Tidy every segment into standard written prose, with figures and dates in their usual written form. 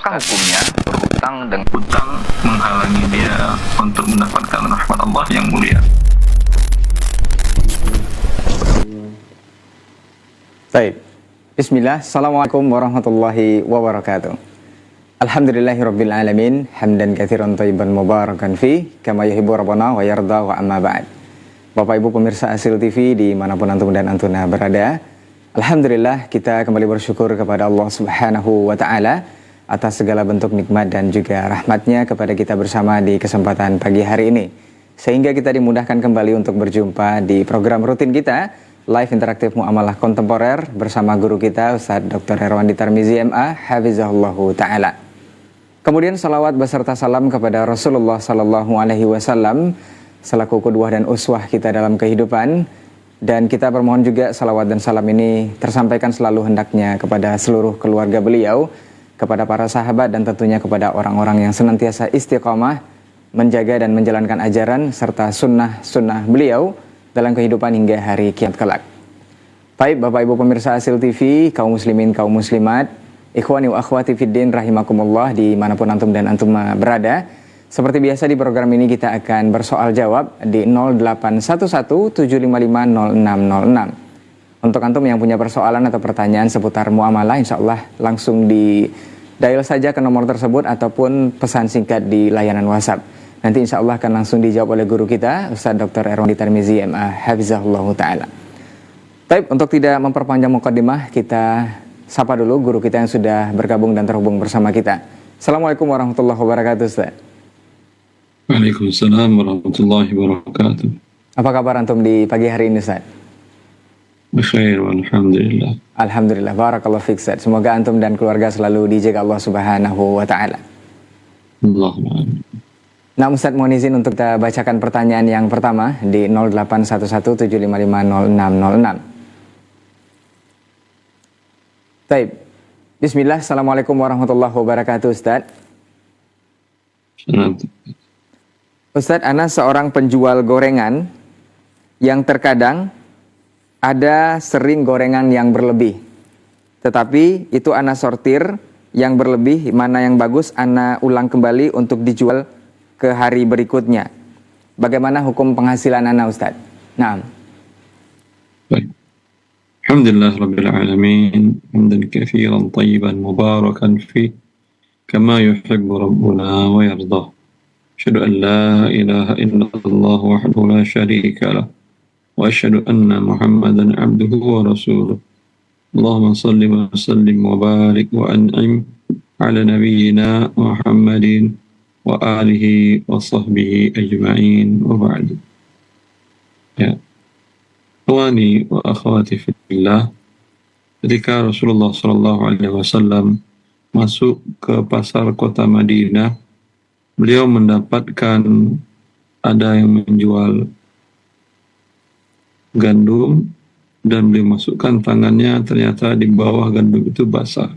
apakah hukumnya berhutang dengan hutang menghalangi dia untuk mendapatkan rahmat Allah yang mulia? Baik. Bismillah. Assalamualaikum warahmatullahi wabarakatuh. Alhamdulillahirabbil alamin, hamdan katsiran thayyiban mubarakan fi, kama yuhibbu rabbuna wa yarda wa amma ba'd. Bapak Ibu pemirsa Asil TV dimanapun antum dan antuna berada, alhamdulillah kita kembali bersyukur kepada Allah Subhanahu wa taala atas segala bentuk nikmat dan juga rahmatnya kepada kita bersama di kesempatan pagi hari ini, sehingga kita dimudahkan kembali untuk berjumpa di program rutin kita Live Interaktif Muamalah Kontemporer bersama guru kita Ustadz Dr. Herwandi Tarmizi MA Hafizahullahu Ta'ala. Kemudian salawat beserta salam kepada Rasulullah Sallallahu Alaihi Wasallam selaku qudwah dan uswah kita dalam kehidupan. Dan kita bermohon juga salawat dan salam ini tersampaikan selalu hendaknya kepada seluruh keluarga beliau, kepada para sahabat, dan tentunya kepada orang-orang yang senantiasa istiqamah menjaga dan menjalankan ajaran serta sunnah-sunnah beliau dalam kehidupan hingga hari kiamat kelak. Baik Bapak Ibu pemirsa Asil TV, kaum muslimin, kaum muslimat, ikhwani wa akhwati fiddin rahimakumullah dimanapun antum dan antum berada. Seperti biasa di program ini kita akan bersoal jawab di 0811-755-0606. Untuk antum yang punya persoalan atau pertanyaan seputar muamalah, insya Allah langsung di dial saja ke nomor tersebut ataupun pesan singkat di layanan WhatsApp. Nanti insya Allah akan langsung dijawab oleh guru kita Ustadz Dr. Herwandi Tarmizi MA Hafizahullahu Ta'ala. Baik, untuk tidak memperpanjang mukaddimah, kita sapa dulu guru kita yang sudah bergabung dan terhubung bersama kita. Assalamualaikum warahmatullahi wabarakatuh Ustaz. Waalaikumsalam warahmatullahi wabarakatuh. Apa kabar antum di pagi hari ini Ustaz? Bikhair, alhamdulillah. Alhamdulillah, barakallahu fiik Ustaz. Semoga antum dan keluarga selalu dijaga Allah Subhanahu wa Ta'ala. Allahumma amin. Nah Ustaz, mohon izin untuk kita bacakan pertanyaan yang pertama di 0811-755-0606. Baik, bismillah. Assalamualaikum warahmatullahi wabarakatuh Ustaz. Ustaz, ana seorang penjual gorengan yang terkadang ada sering gorengan yang berlebih. Tetapi itu ana sortir yang berlebih, mana yang bagus ana ulang kembali untuk dijual ke hari berikutnya. Bagaimana hukum penghasilan ana Ustaz? Naam. Baik. Alhamdulillah rabbil alamin, hamdan katsiran thayyiban mubarakan fi, kama yuhibbu rabbuna wa yarda. Asyhadu an la ilaha illallah wahdahu la syarika lah, wa asyhadu anna Muhammadan abduhu wa rasuluh. Allahumma salli wa sallim wa barik wa an'im ala nabiyyina Muhammadin wa alihi wa sahbihi ajma'in wa ba'du. Ya. Ikhwani wa akhwati fillah, ketika Rasulullah sallallahu alaihi wasallam masuk ke pasar kota Madinah, beliau mendapatkan ada yang menjual gandum dan beliau masukkan tangannya, ternyata di bawah gandum itu basah.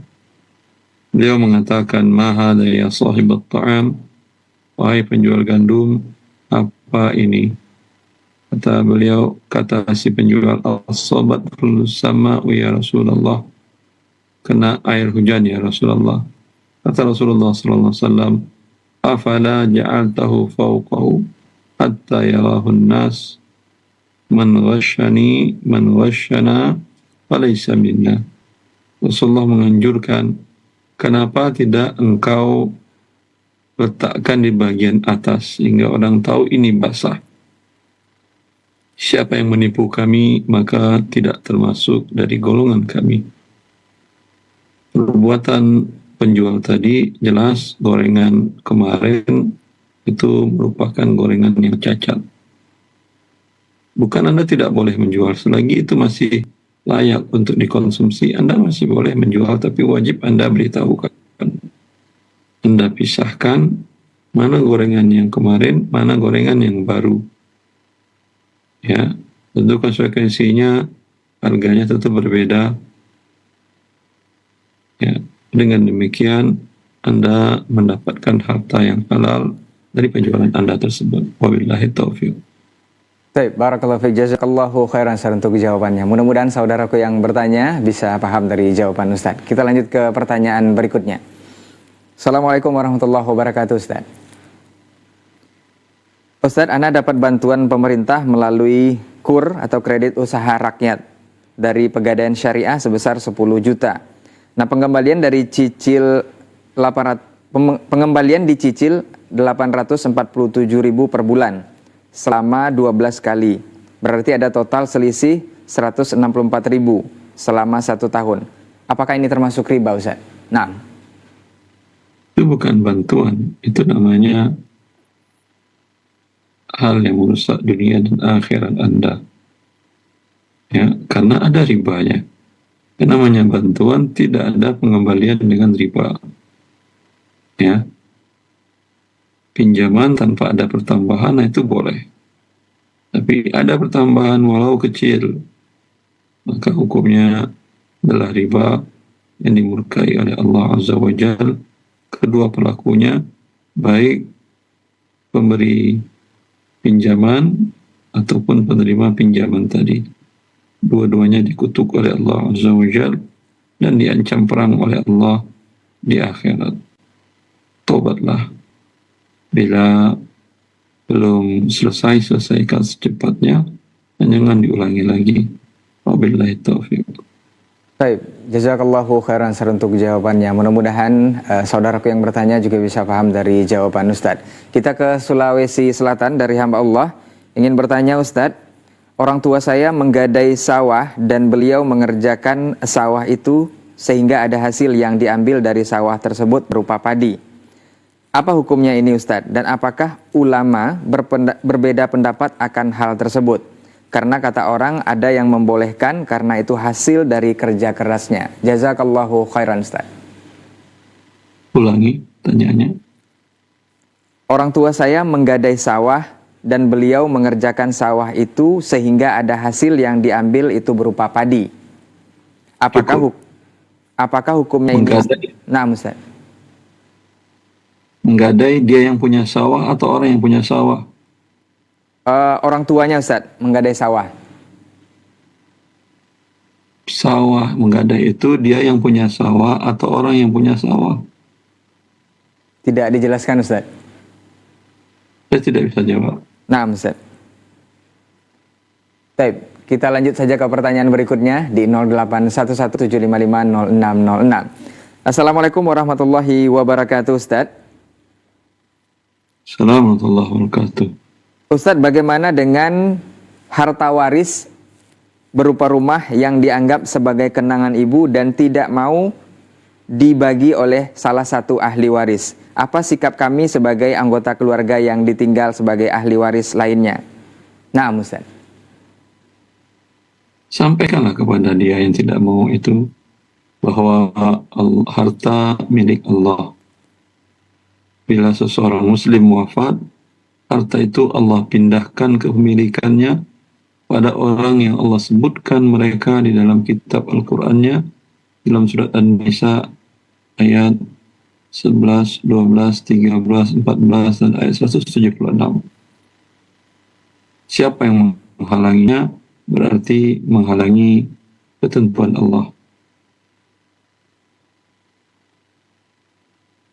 Beliau mengatakan, "Ma hadha ya sahibat ta'am?" Wahai penjual gandum, apa ini? Kata beliau, kata si penjual, "As-sabat sama ya Rasulullah." Kena air hujan ya Rasulullah. Kata Rasulullah sallallahu alaihi wasallam, "Afala ja'altahu fawqahu hatta yarahu an-nas, man ghashana falaysa minna." Rasulullah menganjurkan, kenapa tidak engkau letakkan di bagian atas sehingga orang tahu ini basah. Siapa yang menipu kami maka tidak termasuk dari golongan kami. Perbuatan penjual tadi jelas gorengan kemarin itu merupakan gorengan yang cacat. Bukan Anda tidak boleh menjual, selagi itu masih layak untuk dikonsumsi, Anda masih boleh menjual, tapi wajib Anda beritahukan. Anda pisahkan mana gorengan yang kemarin, mana gorengan yang baru. Ya, tentu konsekuensinya harganya tentu berbeda. Ya, dengan demikian Anda mendapatkan harta yang halal dari penjualan Anda tersebut. Wabillahi taufiq. Baik, barakallahu fiik, jazakallahu khairan Ustaz untuk jawabannya. Mudah-mudahan saudaraku yang bertanya bisa paham dari jawaban Ustaz. Kita lanjut ke pertanyaan berikutnya. Assalamualaikum warahmatullahi wabarakatuh, Ustaz. Ustaz, Anda dapat bantuan pemerintah melalui KUR atau kredit usaha rakyat dari Pegadaian Syariah sebesar 10 juta. Nah, pengembalian dari cicil 800, pengembalian dicicil 847.000 per bulan selama 12 kali. Berarti ada total selisih 164.000 selama 1 tahun. Apakah ini termasuk riba, Ustaz? Nah, Itu bukan bantuan, itu namanya hal yang merusak dunia dan akhirat Anda. Ya, karena ada ribanya. Yang namanya bantuan tidak ada pengembalian dengan riba. Ya. Pinjaman tanpa ada pertambahan itu boleh. Tapi ada pertambahan walau kecil, maka hukumnya adalah riba yang dimurkai oleh Allah Azza wa Jalla. Kedua pelakunya, baik pemberi pinjaman ataupun penerima pinjaman tadi, dua-duanya dikutuk oleh Allah Azza wa Jalla dan diancam perang oleh Allah di akhirat. Tobatlah bila belum selesaikan secepatnya dan jangan diulangi lagi. Wabillahi taufiq. baik, jazakallahu khairan untuk jawabannya. Mudah-mudahan saudaraku yang bertanya juga bisa paham dari jawaban Ustadz. Kita ke Sulawesi Selatan dari hamba Allah. Ingin bertanya Ustadz, orang tua saya menggadai sawah dan beliau mengerjakan sawah itu sehingga ada hasil yang diambil dari sawah tersebut berupa padi. Apa hukumnya ini Ustadz? Dan apakah ulama berbeda pendapat akan hal tersebut? Karena kata orang ada yang membolehkan karena itu hasil dari kerja kerasnya. Jazakallahu khairan Ustadz. Ulangi tanyaannya. Orang tua saya menggadai sawah dan beliau mengerjakan sawah itu sehingga ada hasil yang diambil itu berupa padi. Apakah hukumnya ini? Nah, Ustaz. Menggadai dia yang punya sawah atau orang yang punya sawah? Orang tuanya Ustaz menggadai sawah. Sawah menggadai itu dia yang punya sawah atau orang yang punya sawah? Tidak dijelaskan Ustaz. Saya tidak bisa jawab. Nah, Ustaz. Baik, kita lanjut saja ke pertanyaan berikutnya di 081175500606. Assalamualaikum warahmatullahi wabarakatuh Ustaz. Assalamualaikum warahmatullahi wabarakatuh. Ustadz, bagaimana dengan harta waris berupa rumah yang dianggap sebagai kenangan ibu dan tidak mau dibagi oleh salah satu ahli waris? Apa sikap kami sebagai anggota keluarga yang ditinggal sebagai ahli waris lainnya? Nah, Ustadz. Sampaikanlah kepada dia yang tidak mau itu bahwa harta milik Allah. Bila seseorang muslim wafat, harta itu Allah pindahkan kepemilikannya pada orang yang Allah sebutkan mereka di dalam kitab Al-Qur'annya dalam surat An-Nisa ayat 11, 12, 13, 14 dan ayat 176. Siapa yang menghalanginya berarti menghalangi ketentuan Allah.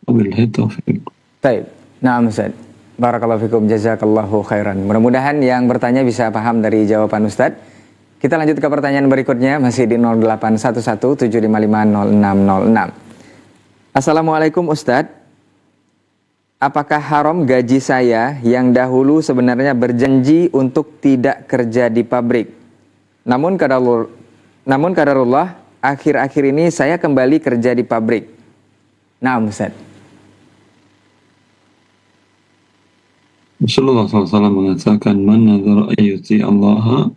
Wabillahi taufiq. Baik. Nah, Ustaz. Barakallahu fikum, jazakallahu khairan. Mudah-mudahan yang bertanya bisa paham dari jawaban Ustadz. Kita lanjut ke pertanyaan berikutnya, masih di 081175500606. Assalamualaikum Ustadz. Apakah haram gaji saya yang dahulu sebenarnya berjanji untuk tidak kerja di pabrik? Namun kadarullah, akhir-akhir ini saya kembali kerja di pabrik. Nah, Ustadz. Rasulullah SAW mengatakan, man nazara ayyuti Allah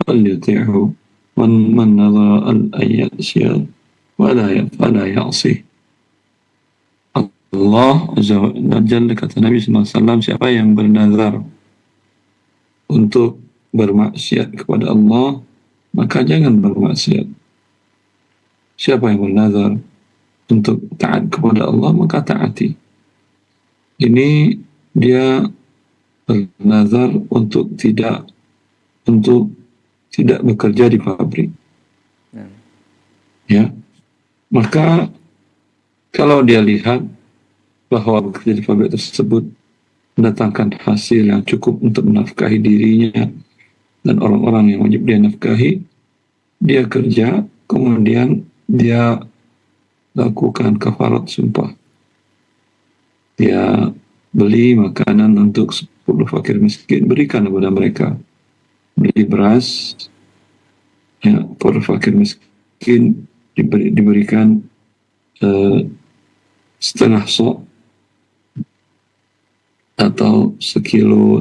falyuti'hu, man nazara al-ayyasya fala ya'si. Allah Azza wa Jalla, kata Nabi SAW, siapa yang bernazar untuk bermaksiat kepada Allah, maka jangan bermaksiat. Siapa yang bernazar untuk taat kepada Allah, maka taati. Ini dia bernazar untuk tidak bekerja di pabrik. Ya, maka kalau dia lihat bahwa bekerja di pabrik tersebut mendatangkan hasil yang cukup untuk menafkahi dirinya dan orang-orang yang wajib dia nafkahi, dia kerja, kemudian dia lakukan kafarat sumpah. Dia beli makanan untuk 10 fakir miskin, berikan kepada mereka. Beli beras, ya, para fakir miskin diberikan setengah sok atau 1,5 kilo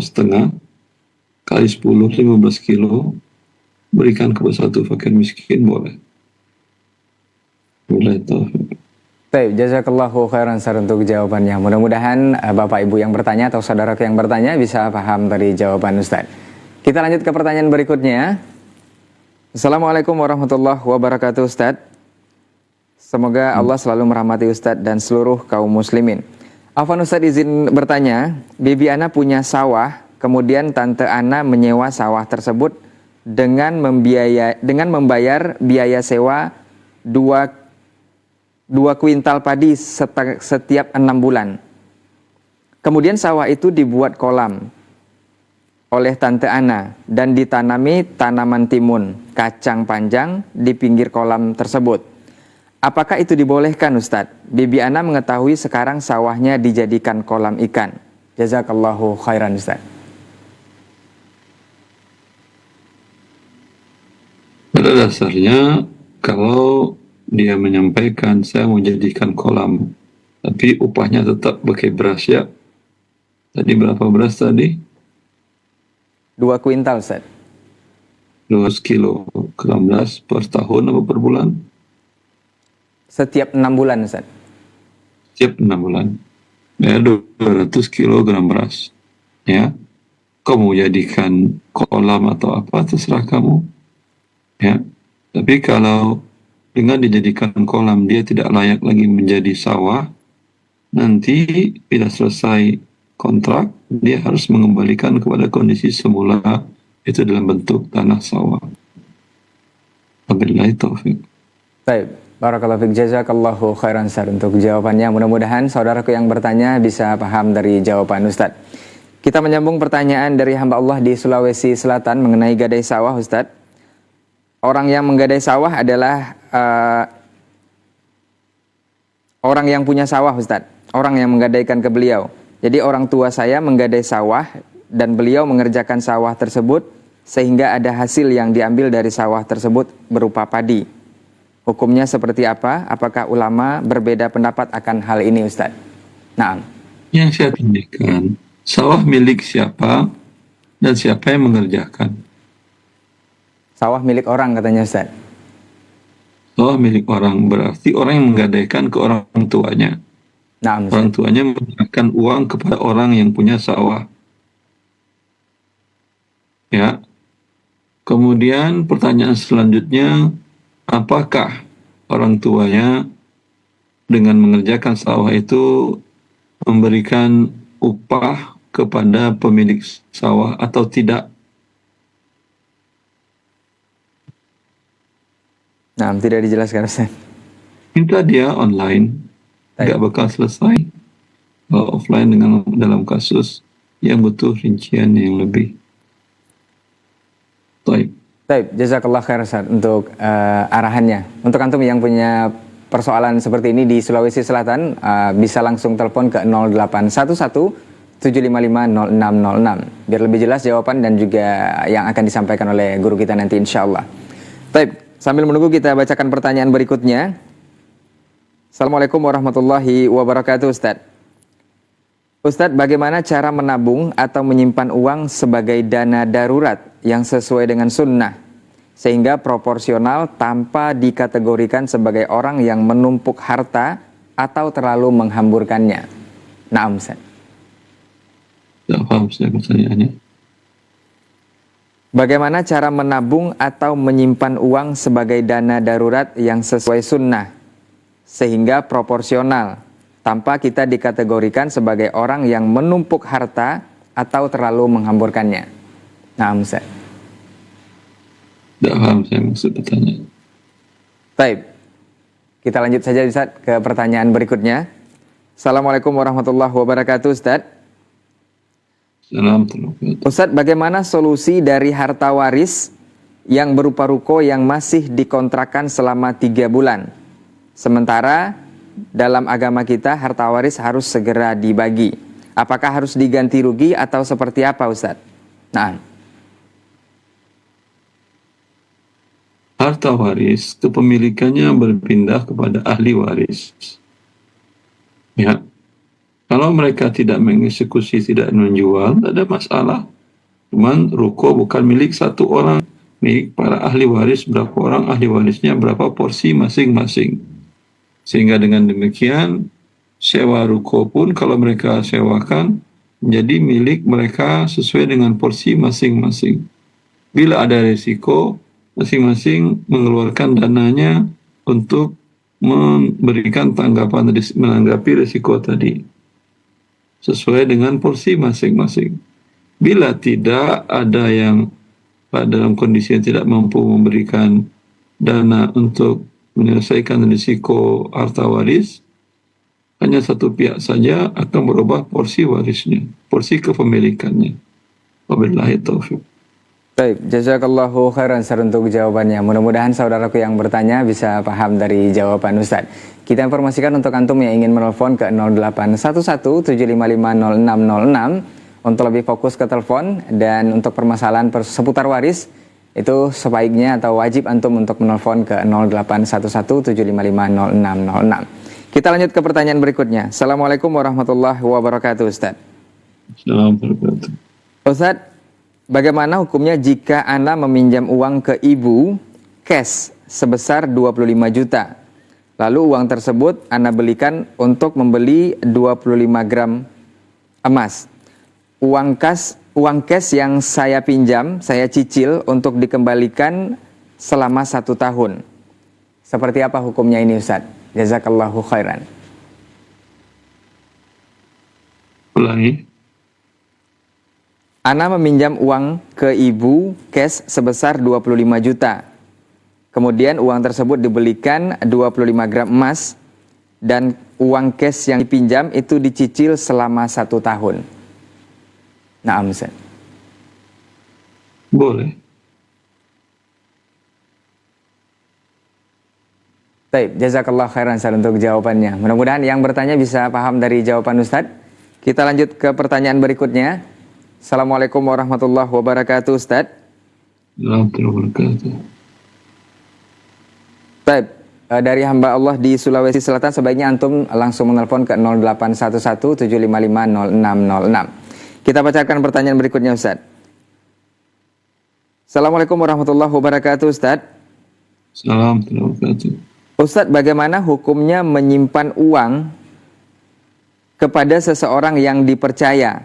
kali 10, 15 kilo, berikan kepada satu fakir miskin, boleh. Boleh taufik. Baik, jazakallahu khairan Ustaz untuk jawabannya. Mudah-mudahan Bapak Ibu yang bertanya atau saudara yang bertanya bisa paham dari jawaban Ustaz. Kita lanjut ke pertanyaan berikutnya. Assalamualaikum warahmatullahi wabarakatuh Ustaz. Semoga Allah selalu merahmati Ustaz dan seluruh kaum muslimin. Afwan Ustaz, izin bertanya, Bibi Ana punya sawah, kemudian Tante Ana menyewa sawah tersebut dengan membayar biaya sewa 2 kuintal padi setiap 6 bulan. Kemudian sawah itu dibuat kolam oleh Tante Ana dan ditanami tanaman timun, kacang panjang di pinggir kolam tersebut. Apakah itu dibolehkan Ustadz? Bibi Ana mengetahui sekarang sawahnya dijadikan kolam ikan. Jazakallahu khairan Ustadz. Pada dasarnya, kalau dia menyampaikan saya mau jadikan kolam, tapi upahnya tetap pakai beras ya. Tadi berapa beras tadi? 2 kuintal Ustaz. 2 kilo gram beras per tahun atau per bulan? Setiap 6 bulan Ustaz. Setiap 6 bulan. Ya, 200 kilogram beras. Ya. Kamu jadikan kolam atau apa, terserah kamu. Ya. Tapi kalau dengan dijadikan kolam dia tidak layak lagi menjadi sawah, nanti bila selesai kontrak dia harus mengembalikan kepada kondisi semula, itu dalam bentuk tanah sawah. Wabillahi taufik. Baik, barakallahu fiik, jazakallahu khairan Ustaz untuk jawabannya. Mudah-mudahan saudaraku yang bertanya bisa paham dari jawaban Ustaz. Kita menyambung pertanyaan dari hamba Allah di Sulawesi Selatan mengenai gadai sawah Ustaz. Orang yang menggadai sawah adalah orang yang punya sawah Ustaz. Orang yang menggadaikan ke beliau. Jadi orang tua saya menggadai sawah dan beliau mengerjakan sawah tersebut sehingga ada hasil yang diambil dari sawah tersebut berupa padi. Hukumnya seperti apa? Apakah ulama berbeda pendapat akan hal ini Ustaz? Naam. Yang saya tanyakan, sawah milik siapa dan siapa yang mengerjakan? Sawah milik orang katanya Ustaz. Sawah milik orang berarti orang yang menggadaikan ke orang tuanya. Naam, Orang tuanya menyerahkan uang kepada orang yang punya sawah. Ya. Kemudian pertanyaan selanjutnya, apakah orang tuanya dengan mengerjakan sawah itu memberikan upah kepada pemilik sawah atau tidak? Nah, tidak dijelaskan Ustaz. Minta dia online, nggak bakal selesai. Kalau offline dalam kasus yang butuh rincian yang lebih. Baik. Jazakallah khair Ustaz untuk arahannya. Untuk antum yang punya persoalan seperti ini di Sulawesi Selatan, bisa langsung telepon ke 0811 755 0606 biar lebih jelas jawaban dan juga yang akan disampaikan oleh guru kita nanti insyaallah. Sambil menunggu kita bacakan pertanyaan berikutnya. Assalamualaikum warahmatullahi wabarakatuh Ustaz. Ustaz, bagaimana cara menabung atau menyimpan uang sebagai dana darurat yang sesuai dengan sunnah sehingga proporsional tanpa dikategorikan sebagai orang yang menumpuk harta atau terlalu menghamburkannya? Naam Ustaz. Tidak paham saya pertanyaannya. Bagaimana cara menabung atau menyimpan uang sebagai dana darurat yang sesuai sunnah sehingga proporsional tanpa kita dikategorikan sebagai orang yang menumpuk harta atau terlalu menghamburkannya? Nah, Ustaz. Tidak paham saya maksud pertanyaan. Baik. Kita lanjut saja Ustaz ke pertanyaan berikutnya. Assalamualaikum warahmatullahi wabarakatuh, Ustaz. Assalamualaikum. Ustaz, bagaimana solusi dari harta waris yang berupa ruko yang masih dikontrakkan selama 3 bulan? Sementara dalam agama kita harta waris harus segera dibagi. Apakah harus diganti rugi atau seperti apa, Ustaz? Nah, Harta waris kepemilikannya berpindah kepada ahli waris. Ya, kalau mereka tidak mengeksekusi, tidak menjual, tidak ada masalah. Cuman ruko bukan milik satu orang, milik para ahli waris. Berapa orang ahli warisnya, berapa porsi masing-masing. Sehingga dengan demikian sewa ruko pun kalau mereka sewakan menjadi milik mereka sesuai dengan porsi masing-masing. Bila ada risiko, masing-masing mengeluarkan dananya untuk memberikan tanggapan menanggapi risiko tadi sesuai dengan porsi masing-masing. Bila tidak ada yang dalam kondisi yang tidak mampu memberikan dana untuk menyelesaikan risiko harta waris, hanya satu pihak saja akan berubah porsi warisnya, porsi kepemilikannya. Wabillahi taufiq. baik, jazakallahu khairan Ustaz untuk jawabannya. Mudah-mudahan saudaraku yang bertanya bisa paham dari jawaban Ustaz. Kita informasikan untuk antum yang ingin menelpon ke 0811-755-0606 untuk lebih fokus ke telepon, dan untuk permasalahan seputar waris itu sebaiknya atau wajib antum untuk menelpon ke 0811-755-0606. Kita lanjut ke pertanyaan berikutnya. Assalamualaikum warahmatullahi wabarakatuh, Ustaz. Assalamualaikum. Ustaz, bagaimana hukumnya jika Ana meminjam uang ke ibu cash sebesar 25 juta? Lalu uang tersebut Ana belikan untuk membeli 25 gram emas. Uang cash yang saya pinjam, saya cicil untuk dikembalikan selama 1 tahun. Seperti apa hukumnya ini, Ustaz? Jazakallahu khairan. Ulangi. Ana meminjam uang ke ibu cash sebesar 25 juta. Kemudian uang tersebut dibelikan 25 gram emas, dan uang cash yang dipinjam itu dicicil selama 1 tahun. Naam, Ustaz. Boleh. Baik, jazakallah khairan Ustaz untuk jawabannya. Mudah-mudahan yang bertanya bisa paham dari jawaban Ustaz. Kita lanjut ke pertanyaan berikutnya. Assalamualaikum warahmatullahi wabarakatuh, Ustaz. Assalamualaikum. Baik, dari hamba Allah di Sulawesi Selatan, sebaiknya antum langsung menelpon ke 0811-755-0606. Kita bacakan pertanyaan berikutnya, Ustaz. Assalamualaikum warahmatullahi wabarakatuh, Ustaz. Assalamualaikum. Ustaz, bagaimana hukumnya menyimpan uang kepada seseorang yang dipercaya,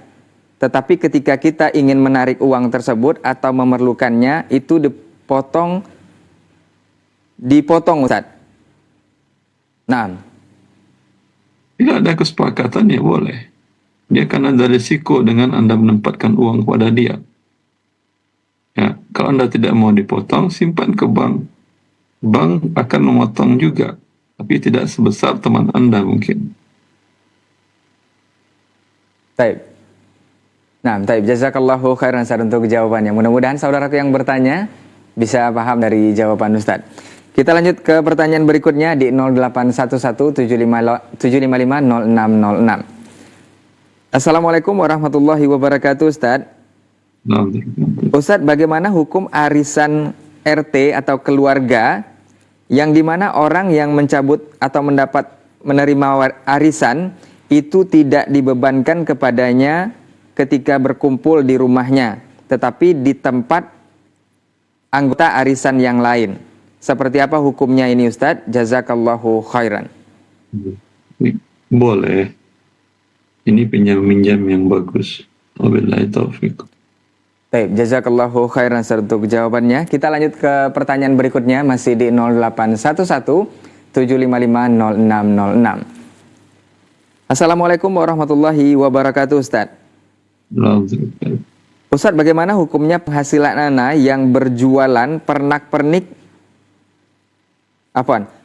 tetapi ketika kita ingin menarik uang tersebut atau memerlukannya, itu dipotong, Ustaz? Nah, Bila ada kesepakatan ya boleh. Dia akan ada risiko dengan Anda menempatkan uang kepada dia. Ya, kalau Anda tidak mau dipotong, simpan ke bank. Bank akan memotong juga, tapi tidak sebesar teman Anda mungkin. baik. Nah, baik. Jazakallahu khairan Ustaz untuk jawabannya. Mudah-mudahan saudaraku yang bertanya bisa paham dari jawaban Ustaz. Kita lanjut ke pertanyaan berikutnya di 0811-755-0606. Assalamualaikum warahmatullahi wabarakatuh, Ustaz. Ustaz, bagaimana hukum arisan RT atau keluarga yang dimana orang yang mencabut atau menerima arisan itu tidak dibebankan kepadanya ketika berkumpul di rumahnya, tetapi di tempat anggota arisan yang lain? Seperti apa hukumnya ini, Ustaz? Jazakallahu khairan. Boleh. Ini pinjam-minjam yang bagus. Wabillahi taufiq. Baik, jazakallahu khairan Ustaz untuk jawabannya. Kita lanjut ke pertanyaan berikutnya, masih di 0811-755-0606. Assalamualaikum warahmatullahi wabarakatuh, Ustaz. Ustaz, bagaimana hukumnya penghasilan Ana yang berjualan pernak-pernik?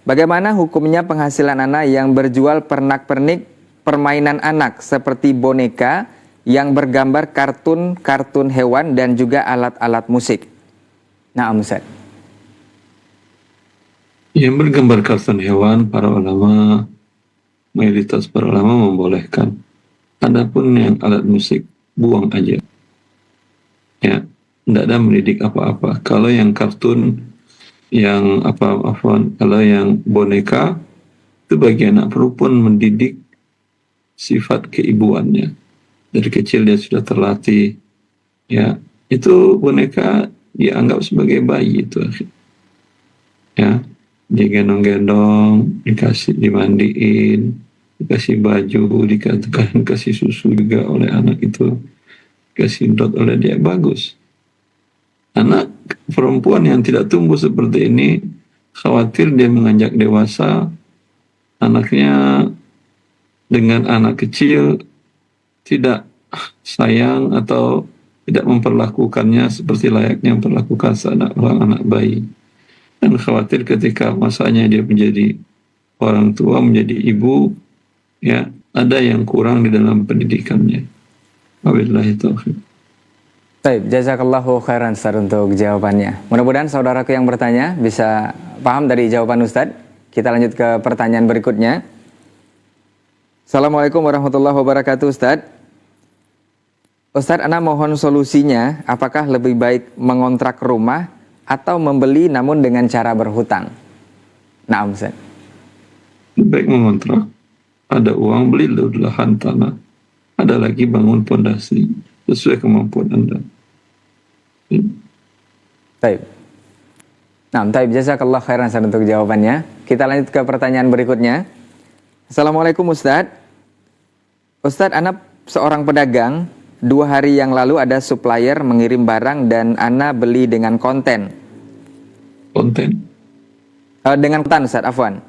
Bagaimana hukumnya penghasilan Ana yang berjual pernak-pernik permainan anak seperti boneka yang bergambar kartun hewan dan juga alat-alat musik? Nah, Ustaz. Yang bergambar kartun hewan, mayoritas para ulama membolehkan. Adapun yang alat musik, buang aja. Ya, tidak ada mendidik apa-apa. Kalau yang kartun, kalau yang boneka, itu bagi anak perempuan mendidik sifat keibuannya. Dari kecil dia sudah terlatih. Ya, itu boneka dianggap sebagai bayi itu. Ya, digendong-gendong, dimandiin, dikasih baju, dikasih susu juga oleh anak itu, dikasih dot oleh dia, bagus. Anak perempuan yang tidak tumbuh seperti ini, khawatir dia menganjak dewasa, anaknya dengan anak kecil tidak sayang atau tidak memperlakukannya seperti layaknya memperlakukan anak bayi. Dan khawatir ketika masanya dia menjadi orang tua, menjadi ibu, ya ada yang kurang di dalam pendidikannya. Wabillahi taufiq. Baik, jazakallahu khairan Ustaz untuk jawabannya. Mudah-mudahan saudaraku yang bertanya bisa paham dari jawaban Ustaz. Kita lanjut ke pertanyaan berikutnya. Assalamualaikum warahmatullahi wabarakatuh Ustaz. Ustaz, ana mohon solusinya, apakah lebih baik mengontrak rumah atau membeli namun dengan cara berhutang? Nah, Ustaz. Lebih baik mengontrak. Ada uang, beli lahan tanah. Ada lagi bangun pondasi sesuai kemampuan Anda. Baik. Nah, jazakallah khairan Ustaz untuk jawabannya. Kita lanjut ke pertanyaan berikutnya. Assalamualaikum Ustaz. Ustaz, ana seorang pedagang. 2 hari yang lalu ada supplier mengirim barang dan ana beli dengan konten. Dengan kontan Ustaz, afwan.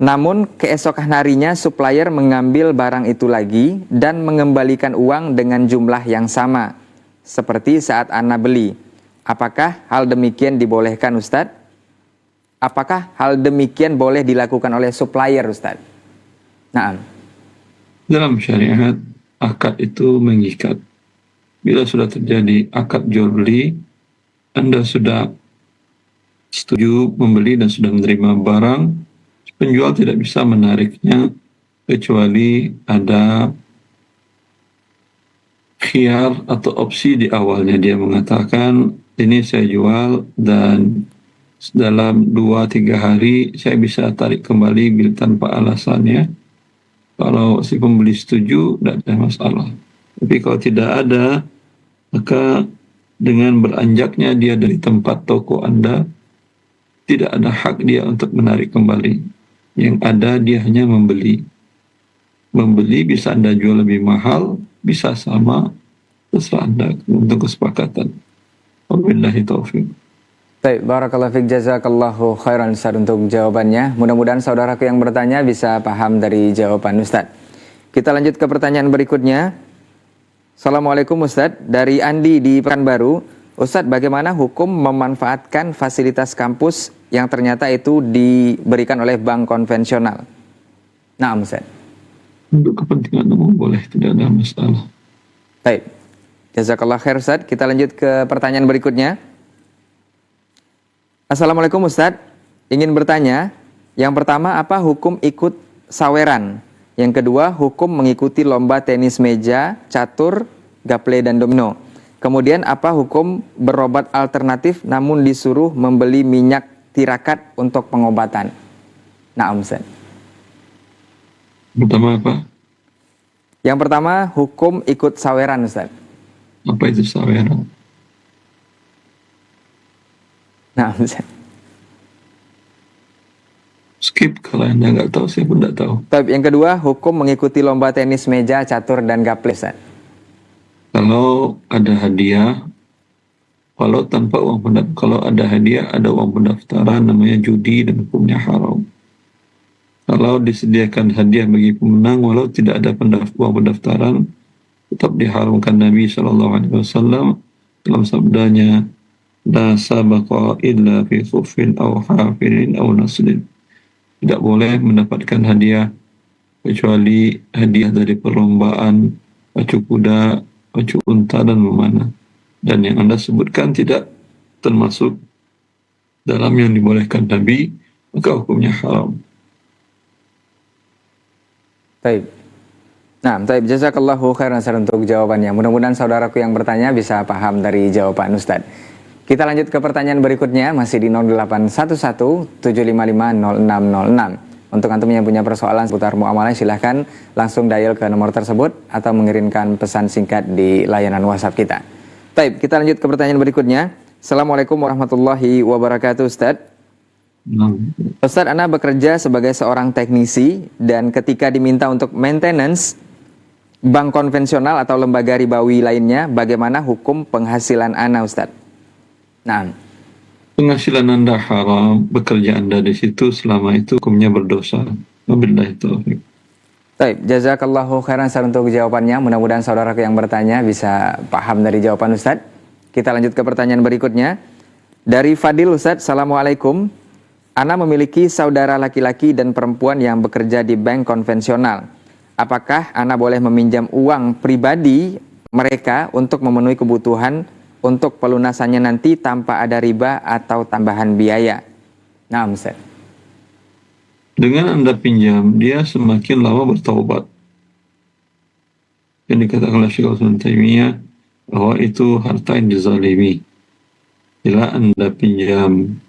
Namun keesokan harinya supplier mengambil barang itu lagi dan mengembalikan uang dengan jumlah yang sama seperti saat ana beli. Apakah hal demikian dibolehkan Ustaz? Apakah hal demikian boleh dilakukan oleh supplier Ustaz? Naam. Dalam syariat, akad itu mengikat. Bila sudah terjadi akad jual beli, Anda sudah setuju membeli dan sudah menerima barang, penjual tidak bisa menariknya kecuali ada khiyar atau opsi di awalnya. Dia mengatakan, ini saya jual dan dalam 2-3 hari saya bisa tarik kembali tanpa alasannya. Kalau si pembeli setuju, tidak ada masalah. Tapi kalau tidak ada, maka dengan beranjaknya dia dari tempat toko Anda, tidak ada hak dia untuk menarik kembali. Yang ada dia hanya membeli. Membeli bisa Anda jual lebih mahal, bisa sama, terserah Anda untuk kesepakatan. Wabillahi taufiq. Baik, barakallahu fiik, jazakallahu khairan Ustaz untuk jawabannya. Mudah-mudahan saudaraku yang bertanya bisa paham dari jawaban Ustaz. Kita lanjut ke pertanyaan berikutnya. Assalamualaikum Ustaz, dari Andi di Pekanbaru. Ustaz, bagaimana hukum memanfaatkan fasilitas kampus yang ternyata itu diberikan oleh bank konvensional? Nah, Ustaz. Untuk kepentingan umum boleh, tidak ada masalah. Baik, jazakallah khair Ustaz. Kita lanjut ke pertanyaan berikutnya. Assalamualaikum Ustaz, ingin bertanya, yang pertama apa hukum ikut saweran? Yang kedua, hukum mengikuti lomba tenis meja, catur, gaple, dan domino. Kemudian apa hukum berobat alternatif namun disuruh membeli minyak tirakat untuk pengobatan? Nah, Ustaz. Pertama apa? Yang pertama, hukum ikut saweran Ustaz. Apa itu saweran? Nah, Ustaz. Skip kalau Anda nggak tahu, saya pun nggak tahu. Tapi yang kedua, hukum mengikuti lomba tenis meja, catur, dan gaple Ustaz. Kalau ada hadiah, kalau tanpa uang pendaftaran, kalau ada hadiah, ada uang pendaftaran, namanya judi dan hukumnya haram. Kalau disediakan hadiah bagi pemenang, walau tidak ada uang pendaftaran, tetap diharamkan. Nabi SAW dalam sabdanya, la sabaqa illa fi khufin aw hafirin aw naslin. Tidak boleh mendapatkan hadiah kecuali hadiah dari perlombaan pacu kuda, pacu unta, dan memanah. Dan yang Anda sebutkan tidak termasuk dalam yang dibolehkan Nabi, maka hukumnya haram. Baik. Nah, baik, jazakallahu khairan Ustaz untuk jawabannya. Mudah-mudahan saudaraku yang bertanya bisa paham dari jawaban Ustaz. Kita lanjut ke pertanyaan berikutnya, masih di 0811-755-0606. Untuk antum yang punya persoalan seputar muamalah, silahkan langsung dial ke nomor tersebut atau mengirimkan pesan singkat di layanan WhatsApp kita. Baik, kita lanjut ke pertanyaan berikutnya. Assalamualaikum warahmatullahi wabarakatuh, Ustaz. Ustaz, Ana bekerja sebagai seorang teknisi dan ketika diminta untuk maintenance bank konvensional atau lembaga ribawi lainnya, bagaimana hukum penghasilan Ana, Ustaz? Nah, Penghasilan Anda haram, bekerja Anda di situ selama itu hukumnya berdosa. Wabillahi taufiq. baik, jazakallahu khairan Ustaz untuk jawabannya. Mudah-mudahan saudaraku yang bertanya bisa paham dari jawaban Ustaz. Kita lanjut ke pertanyaan berikutnya. Dari Fadil, Ustaz, Assalamualaikum. Ana memiliki saudara laki-laki dan perempuan yang bekerja di bank konvensional. Apakah Ana boleh meminjam uang pribadi mereka untuk memenuhi kebutuhan untuk pelunasannya nanti tanpa ada riba atau tambahan biaya? Nah, Ustaz. Dengan Anda pinjam, dia semakin lama bertaubat. Yang dikatakan oleh Syekh Utsman Taimiyah bahwa itu harta yang dizalimi. Bila Anda pinjam,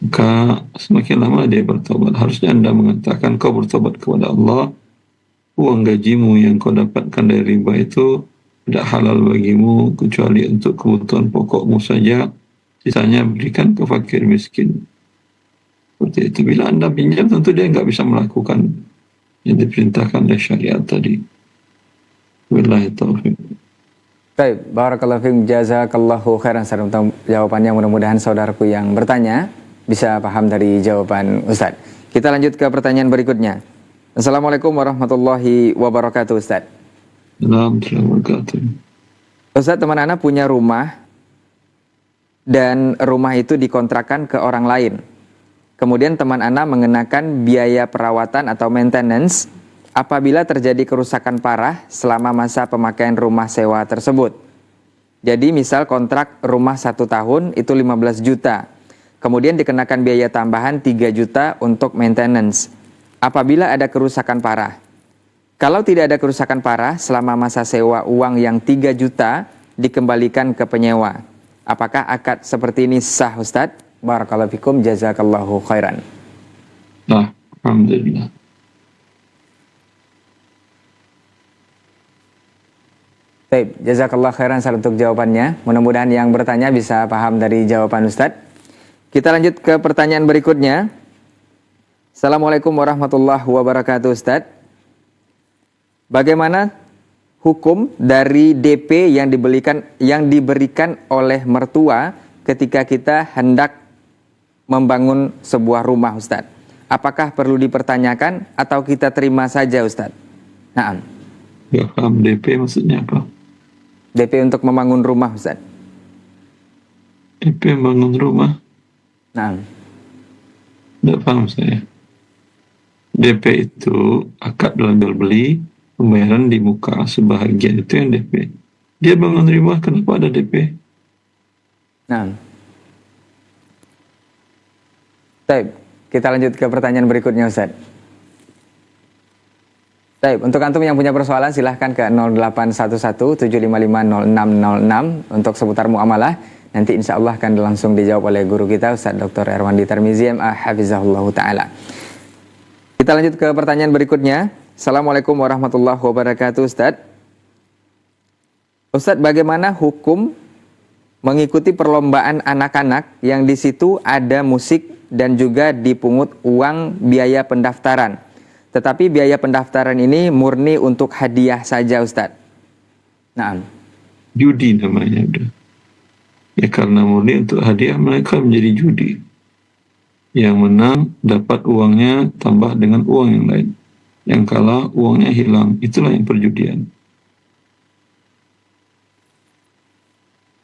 maka semakin lama dia bertobat. Harusnya Anda mengatakan kau bertobat kepada Allah, uang gajimu yang kau dapatkan dari riba itu tidak halal bagimu kecuali untuk kebutuhan pokokmu saja, sisanya berikan ke fakir miskin. Seperti itu. Bila Anda pinjam, tentu dia nggak bisa melakukan yang diperintahkan oleh syariat tadi. Wabillahi taufiq. Baik, barakallahu fiikum, jazakallahu khairan Ustaz untuk jawabannya. Mudah-mudahan saudaraku yang bertanya bisa paham dari jawaban Ustaz. Kita lanjut ke pertanyaan berikutnya. Assalamualaikum warahmatullahi wabarakatuh, Ustaz. Assalamualaikum warahmatullahi wabarakatuh. Ustaz, teman Ana punya rumah dan rumah itu dikontrakkan ke orang lain. Kemudian teman Ana mengenakan biaya perawatan atau maintenance apabila terjadi kerusakan parah selama masa pemakaian rumah sewa tersebut. Jadi misal kontrak rumah 1 tahun itu 15 juta. Kemudian dikenakan biaya tambahan 3 juta untuk maintenance apabila ada kerusakan parah. Kalau tidak ada kerusakan parah selama masa sewa, uang yang 3 juta dikembalikan ke penyewa. Apakah akad seperti ini sah, Ustadz? Barakallahu fikum, jazakallahu khairan. Nah, alhamdulillah. Baik, jazakallahu khairan Ustadz untuk jawabannya. Mudah-mudahan yang bertanya bisa paham dari jawaban Ustadz. Kita lanjut ke pertanyaan berikutnya. Assalamualaikum warahmatullahi wabarakatuh, Ustadz. Bagaimana hukum dari DP yang diberikan oleh mertua ketika kita hendak membangun sebuah rumah, Ustadz? Apakah perlu dipertanyakan atau kita terima saja, Ustadz? Naam. Ya, paham DP maksudnya apa? DP untuk membangun rumah, Ustadz. DP membangun rumah? Naam. Tidak paham saya. DP itu akad dalam jual beli, pembayaran di muka sebahagian, itu yang DP. Dia bangun rumah, kenapa ada DP? Nah, baik, kita lanjut ke pertanyaan berikutnya, Ustaz. Baik, untuk antum yang punya persoalan silahkan ke 0811-755-0606 untuk seputar muamalah. Nanti insya Allah akan langsung dijawab oleh guru kita, Ustaz Dr. Erwandi Tarmizi, MA, Hafizahullah Ta'ala. Kita lanjut ke pertanyaan berikutnya. Assalamualaikum warahmatullahi wabarakatuh, Ustaz. Ustaz, bagaimana hukum mengikuti perlombaan anak-anak yang di situ ada musik dan juga dipungut uang biaya pendaftaran? Tetapi biaya pendaftaran ini murni untuk hadiah saja, Ustaz. Nah, Judi namanya udah. Ya karena murni untuk hadiah, mereka menjadi judi. Yang menang dapat uangnya tambah dengan uang yang lain. Yang kalah uangnya hilang. Itulah yang perjudian.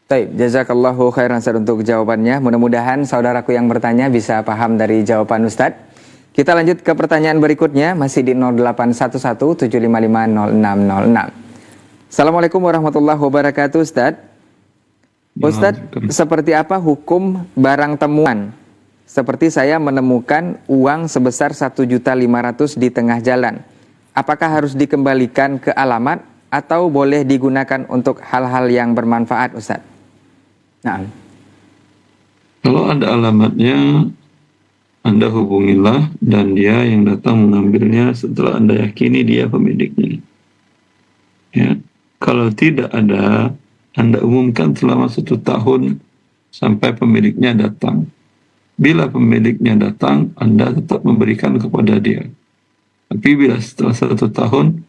baik, jazakallahu khairan Ustaz untuk jawabannya. Mudah-mudahan saudaraku yang bertanya bisa paham dari jawaban Ustaz. Kita lanjut ke pertanyaan berikutnya, masih di 081175500606. Assalamualaikum warahmatullahi wabarakatuh, Ustadz. Ustadz, seperti apa hukum barang temuan? Seperti saya menemukan uang sebesar 1.500.000 di tengah jalan. Apakah harus dikembalikan ke alamat atau boleh digunakan untuk hal-hal yang bermanfaat, Ustadz? Nah. Kalau ada alamatnya, Anda hubungilah dan dia yang datang mengambilnya setelah Anda yakini dia pemiliknya. Ya. Kalau tidak ada, Anda umumkan selama 1 tahun sampai pemiliknya datang. Bila pemiliknya datang, Anda tetap memberikan kepada dia. Tapi bila setelah 1 tahun,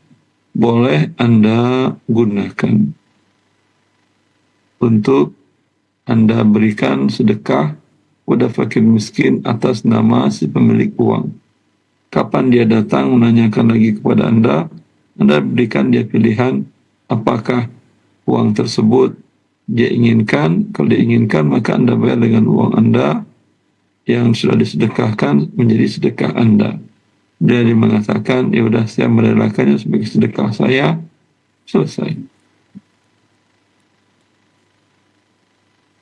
boleh Anda gunakan untuk Anda berikan sedekah kepada fakir miskin atas nama si pemilik uang. Kapan dia datang menanyakan lagi kepada Anda berikan dia pilihan apakah uang tersebut dia inginkan. Kalau dia inginkan, maka Anda bayar dengan uang Anda yang sudah disedekahkan menjadi sedekah Anda. Dia mengatakan, ya udah saya merelakannya sebagai sedekah saya, selesai.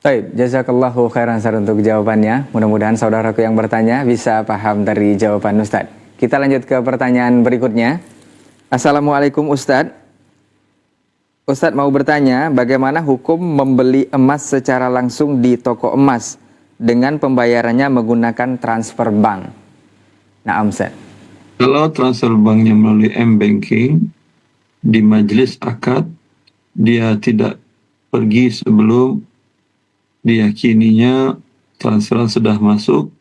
Baik, jazakallahu khairan Ustaz untuk jawabannya. Mudah-mudahan saudaraku yang bertanya bisa paham dari jawaban Ustadz. Kita lanjut ke pertanyaan berikutnya. Assalamualaikum Ustadz. Ustadz mau bertanya, bagaimana hukum membeli emas secara langsung di toko emas dengan pembayarannya menggunakan transfer bank? Nah, Ustadz. Kalau transfer banknya melalui M-Banking, di majelis akad, dia tidak pergi sebelum diyakininya transferan sudah masuk,